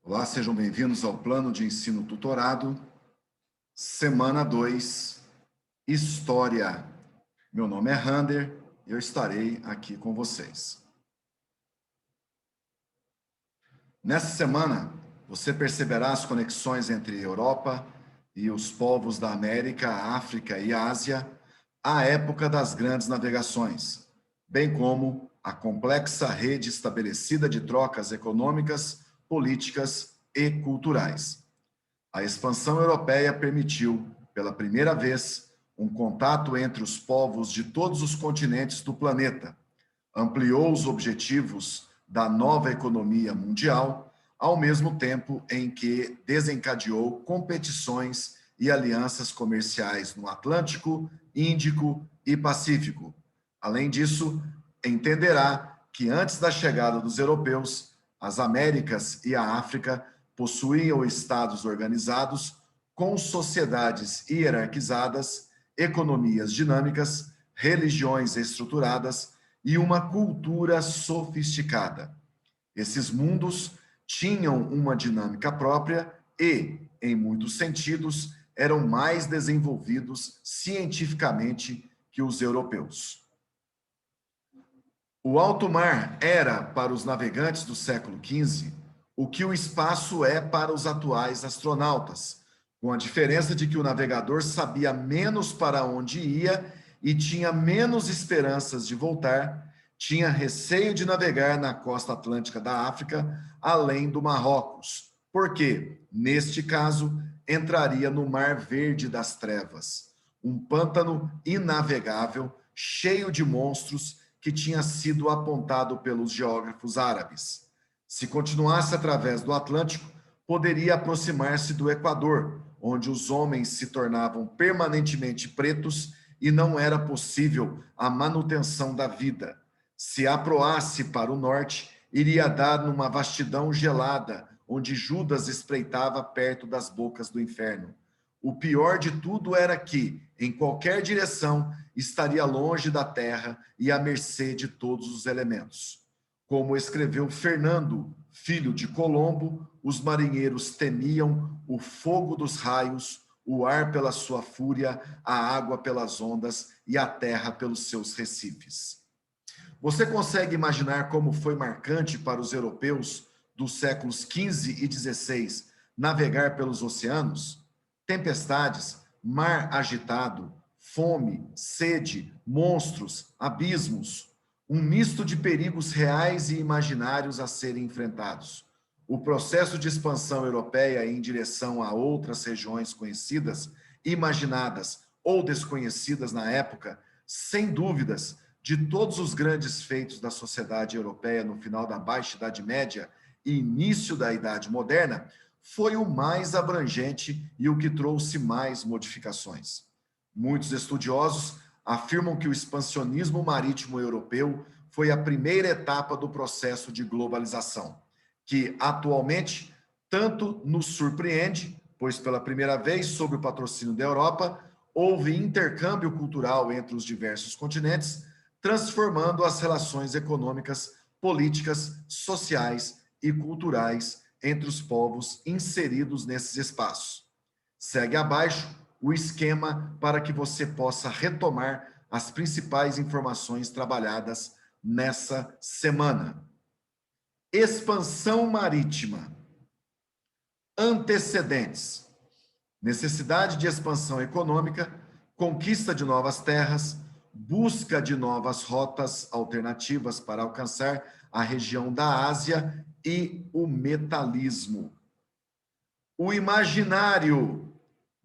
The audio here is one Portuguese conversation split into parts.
Olá, sejam bem-vindos ao Plano de Ensino Tutorado, Semana 2, História. Meu nome é Rander e eu estarei aqui com vocês. Nessa semana, você perceberá as conexões entre Europa e os povos da América, África e Ásia à época das grandes navegações, bem como a complexa rede estabelecida de trocas econômicas, políticas e culturais. A expansão europeia permitiu, pela primeira vez, um contato entre os povos de todos os continentes do planeta, ampliou os objetivos da nova economia mundial, ao mesmo tempo em que desencadeou competições e alianças comerciais no Atlântico, Índico e Pacífico. Além disso, entenderá que antes da chegada dos europeus, as Américas e a África possuíam estados organizados com sociedades hierarquizadas, economias dinâmicas, religiões estruturadas e uma cultura sofisticada. Esses mundos tinham uma dinâmica própria e, em muitos sentidos, eram mais desenvolvidos cientificamente que os europeus. O alto mar era, para os navegantes do século XV, o que o espaço é para os atuais astronautas, com a diferença de que o navegador sabia menos para onde ia e tinha menos esperanças de voltar, tinha receio de navegar na costa atlântica da África, além do Marrocos, porque, neste caso, entraria no Mar Verde das Trevas, um pântano inavegável, cheio de monstros, que tinha sido apontado pelos geógrafos árabes. Se continuasse através do Atlântico, poderia aproximar-se do Equador, onde os homens se tornavam permanentemente pretos e não era possível a manutenção da vida. Se aproasse para o norte, iria dar numa vastidão gelada, onde Judas espreitava perto das bocas do inferno. O pior de tudo era que, em qualquer direção, estaria longe da terra e à mercê de todos os elementos. Como escreveu Fernando, filho de Colombo, os marinheiros temiam o fogo dos raios, o ar pela sua fúria, a água pelas ondas e a terra pelos seus recifes. Você consegue imaginar como foi marcante para os europeus dos séculos XV e XVI navegar pelos oceanos? Tempestades, mar agitado, fome, sede, monstros, abismos, um misto de perigos reais e imaginários a serem enfrentados. O processo de expansão europeia em direção a outras regiões conhecidas, imaginadas ou desconhecidas na época, sem dúvidas, de todos os grandes feitos da sociedade europeia no final da Baixa Idade Média e início da Idade Moderna, foi o mais abrangente e o que trouxe mais modificações. Muitos estudiosos afirmam que o expansionismo marítimo europeu foi a primeira etapa do processo de globalização, que atualmente tanto nos surpreende, pois pela primeira vez, sob o patrocínio da Europa, houve intercâmbio cultural entre os diversos continentes, transformando as relações econômicas, políticas, sociais e culturais entre os povos inseridos nesses espaços. Segue abaixo o esquema para que você possa retomar as principais informações trabalhadas nessa semana. Expansão marítima. Antecedentes. Necessidade de expansão econômica, conquista de novas terras, busca de novas rotas alternativas para alcançar a região da Ásia e o metalismo. O imaginário.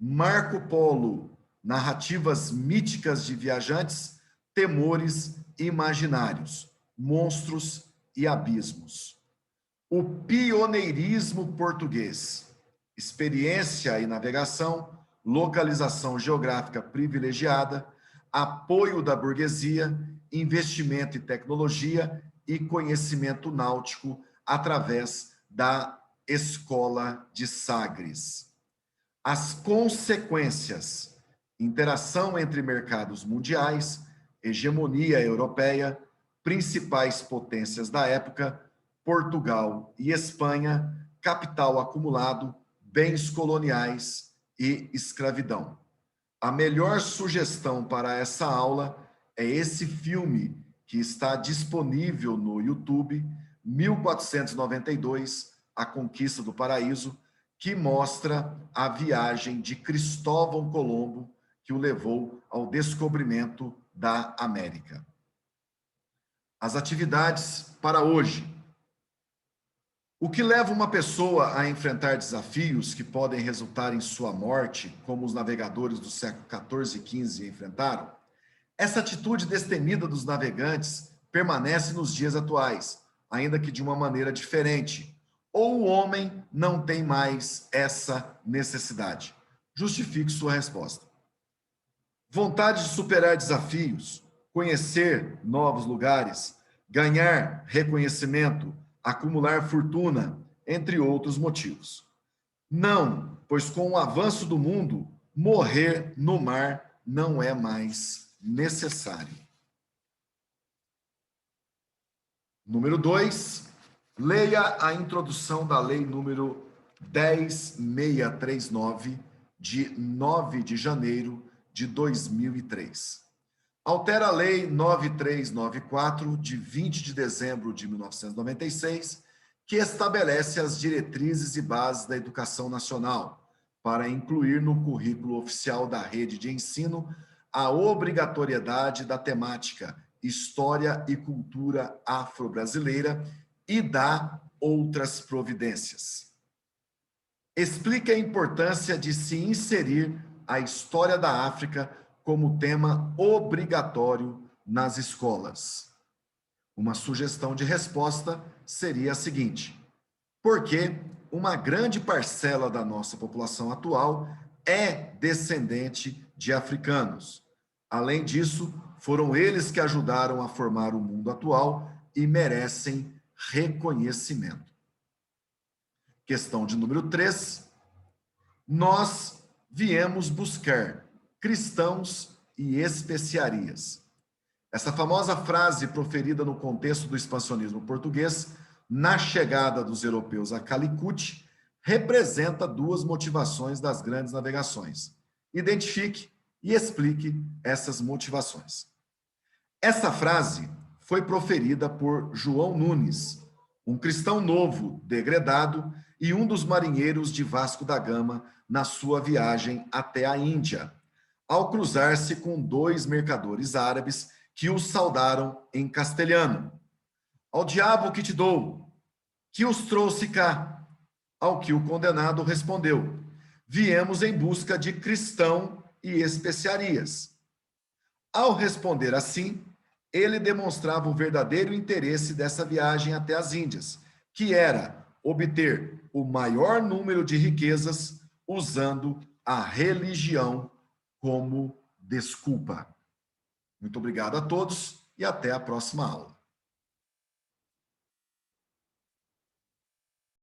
Marco Polo, narrativas míticas de viajantes, temores imaginários, monstros e abismos. O pioneirismo português, experiência e navegação, localização geográfica privilegiada, apoio da burguesia, investimento em tecnologia e conhecimento náutico através da Escola de Sagres. As consequências: interação entre mercados mundiais, hegemonia europeia, principais potências da época, Portugal e Espanha, capital acumulado, bens coloniais e escravidão. A melhor sugestão para essa aula é esse filme que está disponível no YouTube, 1492, A Conquista do Paraíso, que mostra a viagem de Cristóvão Colombo, que o levou ao descobrimento da América. As atividades para hoje. O que leva uma pessoa a enfrentar desafios que podem resultar em sua morte, como os navegadores do século XIV e XV enfrentaram? Essa atitude destemida dos navegantes permanece nos dias atuais, ainda que de uma maneira diferente. Ou o homem não tem mais essa necessidade? Justifique sua resposta. Vontade de superar desafios, conhecer novos lugares, ganhar reconhecimento, acumular fortuna, entre outros motivos. Não, pois com o avanço do mundo, morrer no mar não é mais necessário. Número 2, leia a introdução da lei número 10639, de 9 de janeiro de 2003. Altera a Lei 9394, de 20 de dezembro de 1996, que estabelece as diretrizes e bases da educação nacional, para incluir no currículo oficial da rede de ensino a obrigatoriedade da temática História e Cultura Afro-Brasileira e dá outras providências. Explique a importância de se inserir a história da África como tema obrigatório nas escolas. Uma sugestão de resposta seria a seguinte: porque uma grande parcela da nossa população atual é descendente de africanos. Além disso, foram eles que ajudaram a formar o mundo atual e merecem reconhecimento. Questão de número 3. Nós viemos buscar cristãos e especiarias. Essa famosa frase proferida no contexto do expansionismo português, na chegada dos europeus a Calicut, representa duas motivações das grandes navegações. Identifique e explique essas motivações. Essa frase foi proferida por João Nunes, um cristão novo, degredado, e um dos marinheiros de Vasco da Gama na sua viagem até a Índia, ao cruzar-se com dois mercadores árabes que o saudaram em castelhano. Ao diabo que te dou, que os trouxe cá? Ao que o condenado respondeu: viemos em busca de cristão e especiarias. Ao responder assim, ele demonstrava o verdadeiro interesse dessa viagem até as Índias, que era obter o maior número de riquezas usando a religião como desculpa. Muito obrigado a todos e até a próxima aula.